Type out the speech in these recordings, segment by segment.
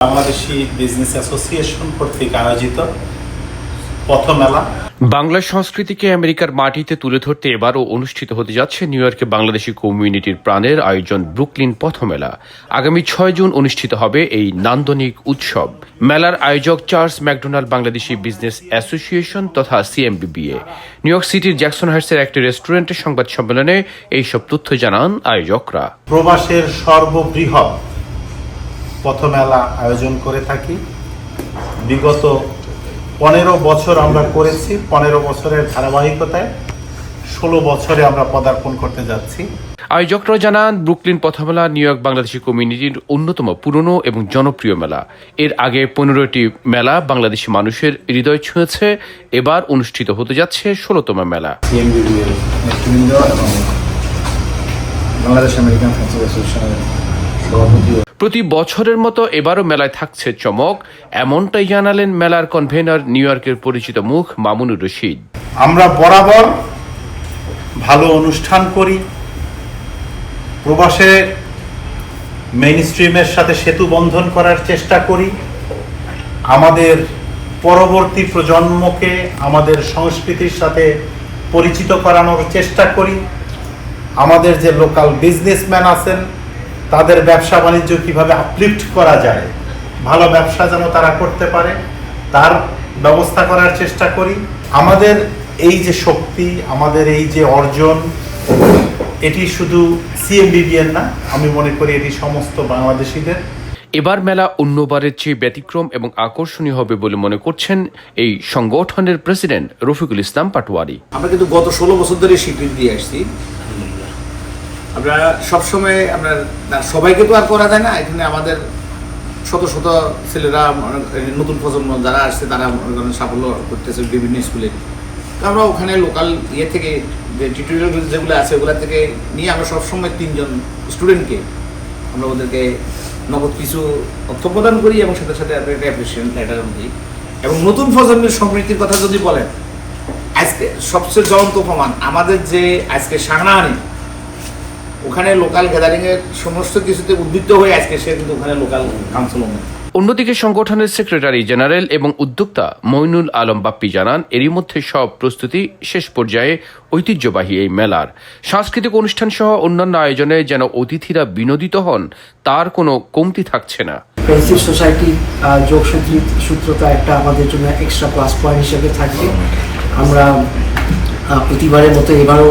Bangladeshi business association কর্তৃক আয়োজিত পথমেলা। বাংলা সংস্কৃতিকে আমেরিকার মাটিতে তুলে ধরতে এবারও অনুষ্ঠিত হতে যাচ্ছে নিউ ইয়র্কে বাংলাদেশি কমিউনিটির প্রাণের আয়োজন ব্রুকলিন পথমেলা। আগামী 6 জুন অনুষ্ঠিত হবে এই নান্দনিক উৎসব। মেলার আয়োজক Charles McDonald Bangladeshi business association তথা সিএমবিবিএ। নিউ ইয়র্ক সিটির জ্যাকসন হাইটসের একটি রেস্টুরেন্টের সংবাদ সম্মেলনে এইসব তথ্য জানান আয়োজকরা। প্রবাসের সর্ববৃহৎ পথমেলা আয়োজন করে থাকি। বিগত 15 বছর আমরা করেছি। 15 বছরের ধারাবাহিকতায় 16 বছরে আমরা পদার্পণ করতে যাচ্ছি। আয়োজকরা জানান, ব্রুকলিন পথমেলা নিউ ইয়র্ক বাংলাদেশি কমিউনিটির অন্যতম পুরনো এবং জনপ্রিয় মেলা। এর আগে 15টি মেলা বাংলাদেশি মানুষের হৃদয় ছুঁয়েছে। এবার অনুষ্ঠিত হতে যাচ্ছে 16তম মেলা। বাংলাদেশ আমেরিকান ফ্রেন্ডশিপ অ্যাসোসিয়েশনের সভাপতি। প্রতি বছরের মতো এবারও মেলায় থাকছে চমক, এমনটাই জানালেন মেলার কনভেনর নিউ ইয়র্কের পরিচিত মুখ মামুনুর রশিদ। আমরা বরাবর ভালো অনুষ্ঠান করি, প্রবাসে মেইনস্ট্রিমের সাথে সেতু বন্ধন করার চেষ্টা করি, আমাদের পরবর্তী প্রজন্মকে আমাদের সংস্কৃতির সাথে পরিচিত করানোর চেষ্টা করি। আমাদের যে লোকাল বিজনেসম্যান আছেন তাদের ব্যবসা বাণিজ্য কিভাবে আপলিফ্ট করা যায়, ভালো ব্যবসা যেন তারা করতে পারে তার ব্যবস্থা করার চেষ্টা করি। আমাদের এই যে শক্তি, আমাদের এই যে অর্জন, এটি শুধু সিএমবিবিএর না, আমি মনে করি এটি সমস্ত বাংলাদেশিদের। এবার মেলা অন্যবারের চেয়ে ব্যতিক্রম এবং আকর্ষণীয় হবে বলে মনে করছেন এই সংগঠনের প্রেসিডেন্ট রফিকুল ইসলাম পাটোয়ারি। আমরা কিন্তু গত 16 বছর ধরে স্বীকৃতি দিয়ে আসছি। আমরা সবসময় আমরা সবাইকে তো আর করা যায় না, এখানে আমাদের শত শত ছেলেরা, নতুন প্রজন্ম যারা আসছে তারা সাফল্য করতেছে বিভিন্ন স্কুলে। তো আমরা ওখানে লোকাল থেকে যে টিউটোরিয়াল যেগুলো আছে ওগুলো থেকে নিয়ে আমরা সবসময় 3 জন স্টুডেন্টকে আমরা ওদেরকে নগদ কিছু অর্থ প্রদান করি এবং সাথে সাথে একটা অ্যাপ্রিসিয়েশন লেটার দিই। এবং নতুন প্রজন্মের সমৃদ্ধির কথা যদি বলেন, আজকে সবচেয়ে জ্বলন্ত প্রমাণ আমাদের যে আজকে সাংনাহানি, ওখানে লোকাল গ্যাদারিং এর সমস্ত কিছুতে উদ্বুদ্ধ হয়ে আজকে সে কিন্তু ওখানে লোকাল কাউন্সিল। অন্যদিকে সংগঠনের সেক্রেটারি জেনারেল এবং উদ্যোক্তা মইনুল আলম বাপ্পি জানান, এরই মধ্যে সব প্রস্তুতি শেষ পর্যায়ে। ঐতিহ্যবাহী এই মেলার সাংস্কৃতিক অনুষ্ঠান সহ অন্যান্য আয়োজনে যেন অতিথিরা বিনোদিত হন, তার কোনো কমতি থাকছে না। ফ্রেন্ডশিপ সোসাইটি যোগসূত্রতা একটা আমাদের জন্য এক্সট্রা প্লাস পয়েন্ট হিসেবে থাকবে। আমরা প্রতিবারের মতো এবারও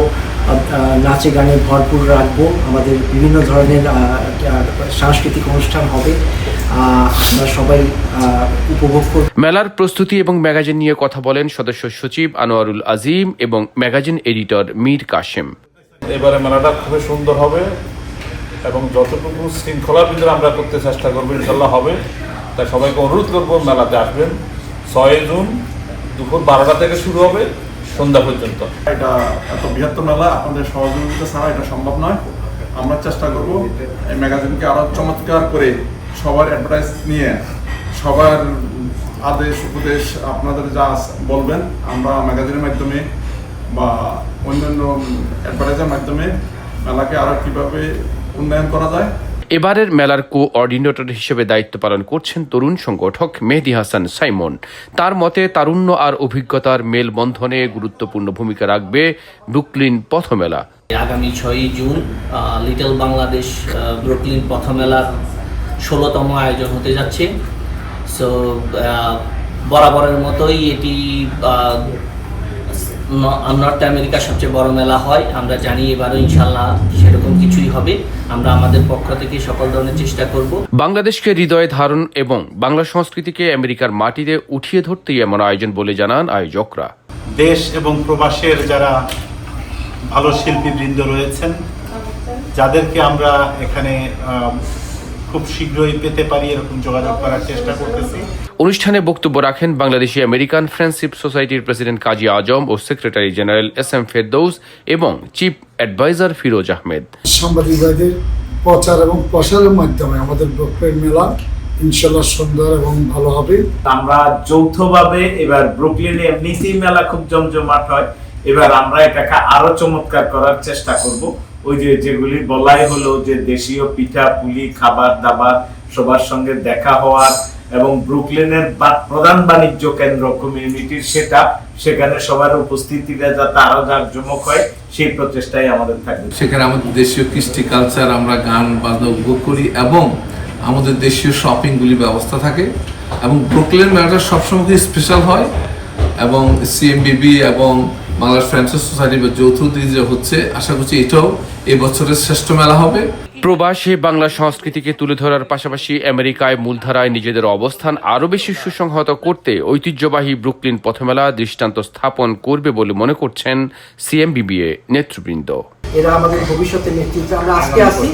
নাচে গানে ভরপুর রাখবো। আমাদের বিভিন্ন ধরনের সাংস্কৃতিক অনুষ্ঠান হবে, আমরা সবাই উপভোগ করব। মেলার প্রস্তুতি এবং ম্যাগাজিন নিয়ে কথা বলেন সদস্য সচিব আনোয়ারুল আজিম এবং ম্যাগাজিন এডিটর মীর কাশেম। এবারে মেলাটা খুবই সুন্দর হবে এবং যতটুকু শৃঙ্খলার ভিতরে আমরা করতে চেষ্টা করবো ইনশাল্লাহ হবে। তাই সবাইকে অনুরোধ করবো মেলাতে আসবেন। 6 জুন দুপুর 12টা থেকে শুরু হবে সন্ধ্যা পর্যন্ত। এটা এত বৃহত্তর মেলা, আপনাদের সহযোগিতা ছাড়া এটা সম্ভব নয়। আমরা চেষ্টা করব এই ম্যাগাজিনকে আরো চমৎকার করে সবার অ্যাডভার্টাইজ নিয়ে সবার আদেশ উপদেশ আপনাদের যা বলবেন আমরা ম্যাগাজিনের মাধ্যমে বা অন্যান্য অ্যাডভার্টাইজের মাধ্যমে মেলাকে আরো কিভাবে উন্নয়ন করা যায়। এবারের মেলার কোঅর্ডিনেটর হিসেবে দায়িত্ব পালন করছেন তরুণ সংগঠক মেহেদী হাসান সাইমন। তার মতে, তারুণ্য আর অভিজ্ঞতার মেলবন্ধনে গুরুত্বপূর্ণ ভূমিকা রাখবে ব্রুকলিন পথমেলা। আগামী 6 জুন লিটল বাংলাদেশ ব্রুকলিন পথমেলার 16তম আয়োজন হতে যাচ্ছে। সো বরাবরের মতোই এটি নর্থ আমেরিকার সবচেয়ে বড় মেলা হয়। আমরা জানি এবারও ইনশাল্লাহ সেরকম কিছুই হবে। আমরা আমাদের পক্ষ থেকে সকল ধরনের চেষ্টা করব। বাংলাদেশকে হৃদয়ে ধারণ এবং বাংলা সংস্কৃতিকে আমেরিকার মাটিতে উঠিয়ে ধরতেই এমন আয়োজন বলে জানান আয়োজকরা। দেশ এবং প্রবাসের যারা ভালো শিল্পীবৃন্দ রয়েছেন, যাদেরকে আমরা এখানে খুব শীঘ্রই পেতে পারি এরকম যোগাযোগ করার চেষ্টা করতেছি। অনুষ্ঠানে বক্তব্য রাখেন বাংলাদেশি আমেরিকান ফ্রেন্ডশিপ সোসাইটির প্রেসিডেন্ট কাজী আজম ও সেক্রেটারি জেনারেল SM ফেরদৌস এবং চিফ অ্যাডভাইজার ফিরোজ আহমেদ। সাংবাদিকদের প্রচার এবং প্রসারের মাধ্যমে আমাদের ব্রুকলিন মেলা ইনশাল্লাহ সুন্দর এবং ভালো হবে। আমরা যৌথভাবে এবার ব্রুকলিনে এমনিতেই মেলা খুব জমজমাট হয়, এবার আমরা এটাকে আরো চমৎকার করার চেষ্টা করব। ওই যে যেগুলি বলাই হলো যে দেশীয় পিঠা পুলি খাবার দাবার সবার সঙ্গে দেখা হওয়ার এবং ব্রুকলিনের প্রধান বাণিজ্য কেন্দ্র কমিউনিটির সেখানে সবার উপস্থিতিটা যাতে আরো জাঁকজমক হয় সেই প্রচেষ্টাই আমাদের থাকবে। সেখানে আমাদের দেশীয় কৃষ্টি কালচার, আমরা গান বাজনা উপভোগ করি এবং আমাদের দেশীয় শপিংগুলি ব্যবস্থা থাকে এবং ব্রুকলিন মেলাটা সবসময় খুব স্পেশাল হয় এবং সিএমবিবি এবং বাংলাদেশ ফ্রান্সাইজ সোসাইটি বা যৌথ উদ্যোগে যে হচ্ছে, আশা করছি এটাও এই বছরের শ্রেষ্ঠ মেলা হবে। প্রবাসে বাংলা সংস্কৃতিকে তুলে ধরার পাশাপাশি আমেরিকায় মূলধারায় নিজেদের অবস্থান আরও বেশি সুসংহত করতে ঐতিহ্যবাহী ব্রুকলিন পথমেলা দৃষ্টান্ত স্থাপন করবে বলে মনে করছেন সিএমবিবিএ নেতৃবৃন্দ। এরা আমাদের ভবিষ্যতের নেতৃত্ব। আমরা আজকে আছি,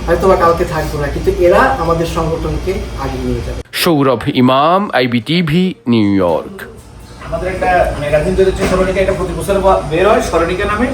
হয়তো বা কালকে থাকবো না, কিন্তু এরা আমাদের সংগঠনকে আগিয়ে নিয়ে যাবে। সৌরভ ইমাম, আইবিটিভি, নিউ ইয়র্ক। আমাদের একটা ম্যাগাজিন বেরোচ্ছে স্মরণিকা, এটা প্রতি বছর বের হয় স্মরণিকা নামে।